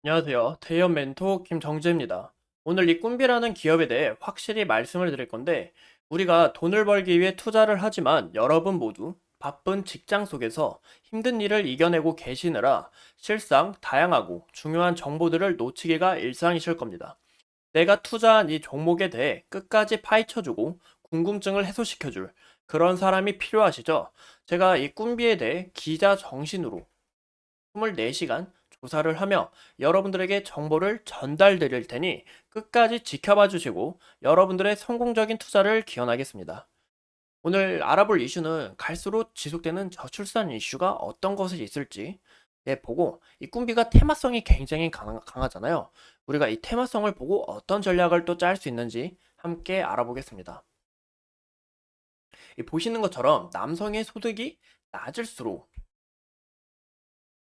안녕하세요. 대형 멘토 김정재입니다. 오늘 이 꿈비라는 기업에 대해 확실히 말씀을 드릴 건데, 우리가 돈을 벌기 위해 투자를 하지만 여러분 모두 바쁜 직장 속에서 힘든 일을 이겨내고 계시느라 실상 다양하고 중요한 정보들을 놓치기가 일상이실 겁니다. 내가 투자한 이 종목에 대해 끝까지 파헤쳐주고 궁금증을 해소시켜줄 그런 사람이 필요하시죠? 제가 이 꿈비에 대해 기자 정신으로 24시간 조사를 하며 여러분들에게 정보를 전달 드릴 테니 끝까지 지켜봐 주시고 여러분들의 성공적인 투자를 기원하겠습니다. 오늘 알아볼 이슈는 갈수록 지속되는 저출산 이슈가 어떤 것이 있을지 보고 이 꿈비가 테마성이 굉장히 강하잖아요. 우리가 이 테마성을 보고 어떤 전략을 또 짤 수 있는지 함께 알아보겠습니다. 보시는 것처럼 남성의 소득이 낮을수록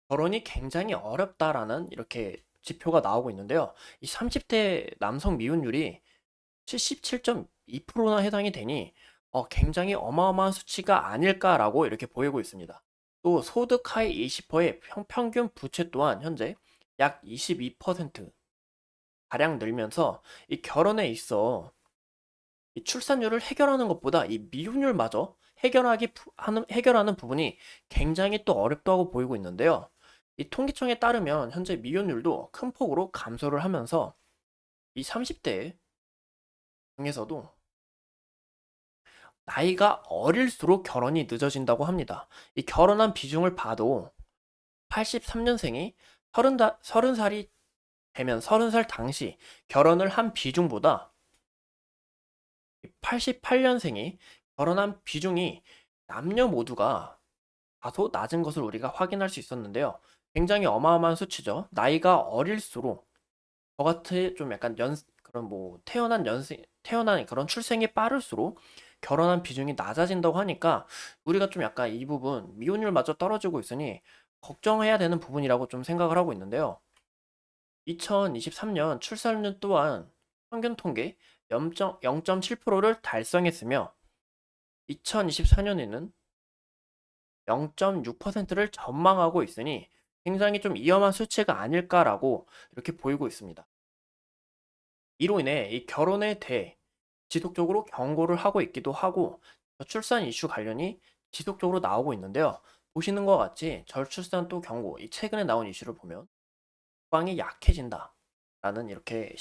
결혼이 굉장히 어렵다라는 이렇게 지표가 나오고 있는데요. 이 30대 남성 미혼율이 77.2%나 해당이 되니 굉장히 어마어마한 수치가 아닐까라고 이렇게 보이고 있습니다. 또 소득 하위 20%의 평균 부채 또한 현재 약 22% 가량 늘면서 이 결혼에 있어 이 출산율을 해결하는 것보다 이 미혼율마저 해결하는 부분이 굉장히 또 어렵다고 보이고 있는데요. 이 통계청에 따르면 현재 미혼율도 큰 폭으로 감소를 하면서 이 30대 중에서도 나이가 어릴수록 결혼이 늦어진다고 합니다. 이 결혼한 비중을 봐도 83년생이 30살이 되면 30살 당시 결혼을 한 비중보다 88년생이 결혼한 비중이 남녀 모두가 다소 낮은 것을 우리가 확인할 수 있었는데요. 굉장히 어마어마한 수치죠. 나이가 어릴수록 저같이 좀 약간 그런 뭐 태어난 그런 출생이 빠를수록 결혼한 비중이 낮아진다고 하니까 우리가 좀 약간 이 부분 미혼율마저 떨어지고 있으니 걱정해야 되는 부분이라고 좀 생각을 하고 있는데요. 2023년 출산율 또한 평균 통계 0.7%를 달성했으며 2024년에는 0.6%를 전망하고 있으니 굉장히 좀 위험한 수치가 아닐까라고 이렇게 보이고 있습니다. 이로 인해 이 결혼에 대해 지속적으로 경고를 하고 있기도 하고 저출산 이슈 관련이 지속적으로 나오고 있는데요. 보시는 것 같이 저출산 또 경고, 이 최근에 나온 이슈를 보면 국방이 약해진다라는 이렇게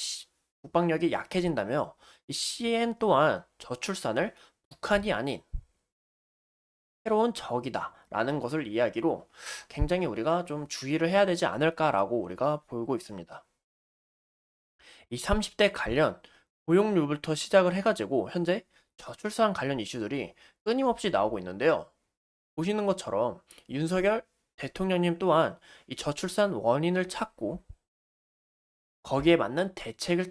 국방력이 약해진다며 이 CN 또한 저출산을 북한이 아닌 새로운 적이다라는 것을 이야기로 굉장히 우리가 좀 주의를 해야 되지 않을까라고 우리가 보고 있습니다. 이 30대 관련 고용률부터 시작을 해가지고 현재 저출산 관련 이슈들이 끊임없이 나오고 있는데요. 보시는 것처럼 윤석열 대통령님 또한 이 저출산 원인을 찾고 거기에 맞는 대책을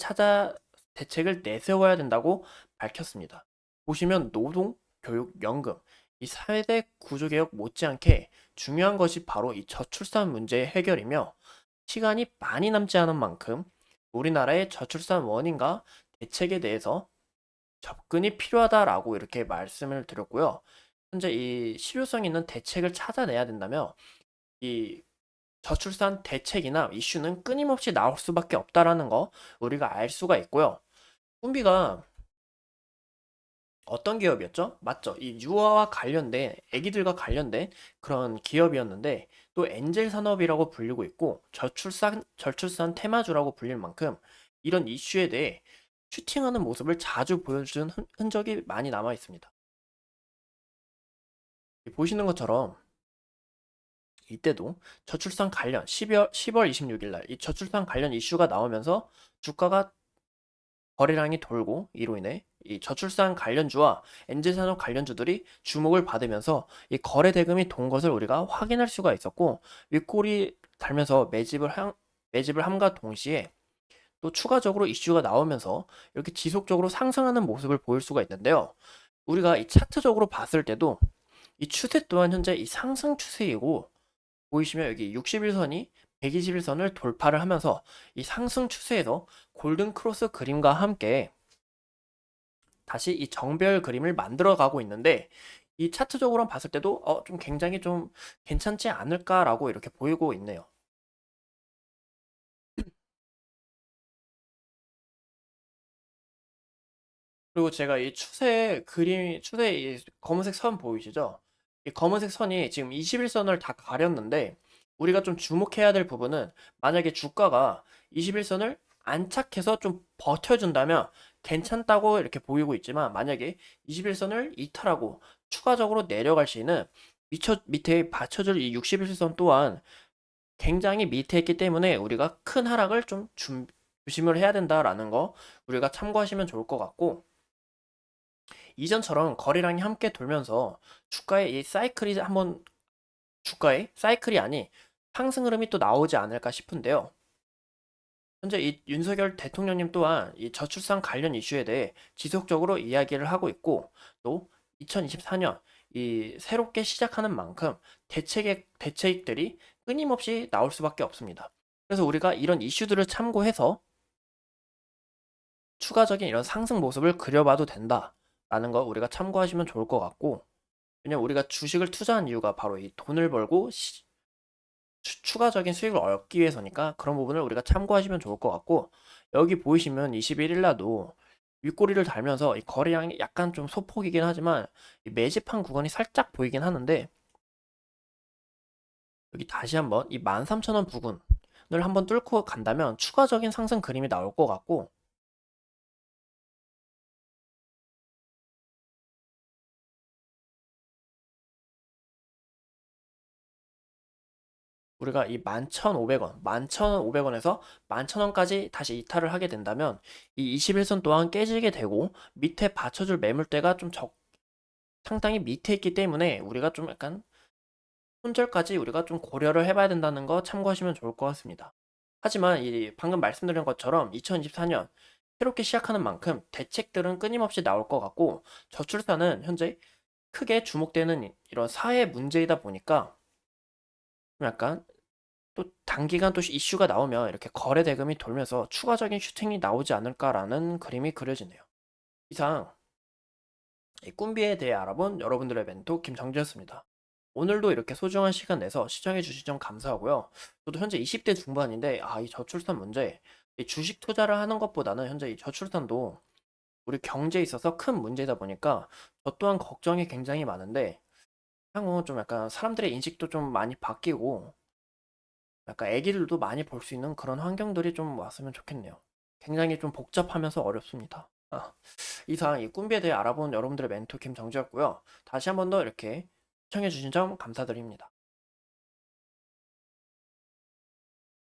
내세워야 된다고 밝혔습니다. 보시면 노동, 교육, 연금, 이 사회대 구조개혁 못지않게 중요한 것이 바로 이 저출산 문제의 해결이며 시간이 많이 남지 않은 만큼 우리나라의 저출산 원인과 대책에 대해서 접근이 필요하다라고 이렇게 말씀을 드렸고요. 현재 이 실효성 있는 대책을 찾아내야 된다며 이 저출산 대책이나 이슈는 끊임없이 나올 수밖에 없다라는 거 우리가 알 수가 있고요. 꿈비가 어떤 기업이었죠? 맞죠? 이 유아와 관련된 아기들과 관련된 그런 기업이었는데 또 엔젤 산업이라고 불리고 있고 저출산 테마주라고 불릴 만큼 이런 이슈에 대해 슈팅하는 모습을 자주 보여준 흔적이 많이 남아 있습니다. 보시는 것처럼 이때도 저출산 관련 10월 26일 날 이 저출산 관련 이슈가 나오면서 주가가 거래량이 돌고 이로 인해 이 저출산 관련주와 엔진산업 관련주들이 주목을 받으면서 이 거래 대금이 돈 것을 우리가 확인할 수가 있었고 윗골이 달면서 매집을 함과 동시에 또 추가적으로 이슈가 나오면서 이렇게 지속적으로 상승하는 모습을 보일 수가 있는데요. 우리가 이 차트적으로 봤을 때도 이 추세 또한 현재 이 상승 추세이고 보이시면 여기 60일선이 120일선을 돌파를 하면서 이 상승 추세에서 골든 크로스 그림과 함께 다시 이 정배열 그림을 만들어 가고 있는데 이 차트적으로 봤을 때도 좀 굉장히 좀 괜찮지 않을까라고 이렇게 보이고 있네요. 그리고 제가 이 추세 그림, 추세 이 검은색 선 보이시죠? 이 검은색 선이 지금 21선을 다 가렸는데, 우리가 좀 주목해야 될 부분은, 만약에 주가가 21선을 안착해서 좀 버텨준다면 괜찮다고 이렇게 보이고 있지만, 만약에 21선을 이탈하고 추가적으로 내려갈 시에는 밑에 받쳐줄 이 61선 또한 굉장히 밑에 있기 때문에 우리가 큰 하락을 좀 조심을 해야 된다라는 거 우리가 참고하시면 좋을 것 같고, 이전처럼 거래량이 함께 돌면서 주가의 이 사이클이 한번, 주가의 사이클이 아닌 상승 흐름이 또 나오지 않을까 싶은데요. 현재 이 윤석열 대통령님 또한 이 저출산 관련 이슈에 대해 지속적으로 이야기를 하고 있고, 또 2024년 이 새롭게 시작하는 만큼 대책들이 끊임없이 나올 수밖에 없습니다. 그래서 우리가 이런 이슈들을 참고해서 추가적인 이런 상승 모습을 그려봐도 된다라는 거 우리가 참고하시면 좋을 것 같고, 왜냐면 우리가 주식을 투자한 이유가 바로 이 돈을 벌고 추가적인 수익을 얻기 위해서니까 그런 부분을 우리가 참고하시면 좋을 것 같고, 여기 보이시면 21일 날도 윗꼬리를 달면서 이 거래량이 약간 좀 소폭이긴 하지만 이 매집한 구간이 살짝 보이긴 하는데, 여기 다시 한번 이 13,000원 부근을 한번 뚫고 간다면 추가적인 상승 그림이 나올 것 같고, 우리가 이 11,500원, 11,500원에서 11,000원까지 다시 이탈을 하게 된다면 이 21선 또한 깨지게 되고, 밑에 받쳐줄 매물대가 좀 상당히 밑에 있기 때문에 우리가 좀 약간 손절까지 우리가 좀 고려를 해봐야 된다는 거 참고하시면 좋을 것 같습니다. 하지만 이 방금 말씀드린 것처럼 2024년 새롭게 시작하는 만큼 대책들은 끊임없이 나올 것 같고, 저출산은 현재 크게 주목되는 이런 사회 문제이다 보니까 좀 약간 또 단기간 또 이슈가 나오면 이렇게 거래 대금이 돌면서 추가적인 슈팅이 나오지 않을까라는 그림이 그려지네요. 이상 이 꿈비에 대해 알아본 여러분들의 멘토 김정지였습니다. 오늘도 이렇게 소중한 시간 내서 시청해 주신 점 감사하고요. 저도 현재 20대 중반인데, 이 저출산 문제, 이 주식 투자를 하는 것보다는 현재 이 저출산도 우리 경제에 있어서 큰 문제다 보니까 저 또한 걱정이 굉장히 많은데, 향후 좀 약간 사람들의 인식도 좀 많이 바뀌고 약간 애기들도 많이 볼 수 있는 그런 환경들이 좀 왔으면 좋겠네요. 굉장히 좀 복잡하면서 어렵습니다. 이상 이 꿈비에 대해 알아본 여러분들의 멘토 김정지였고요. 다시 한 번 더 이렇게 시청해주신 점 감사드립니다.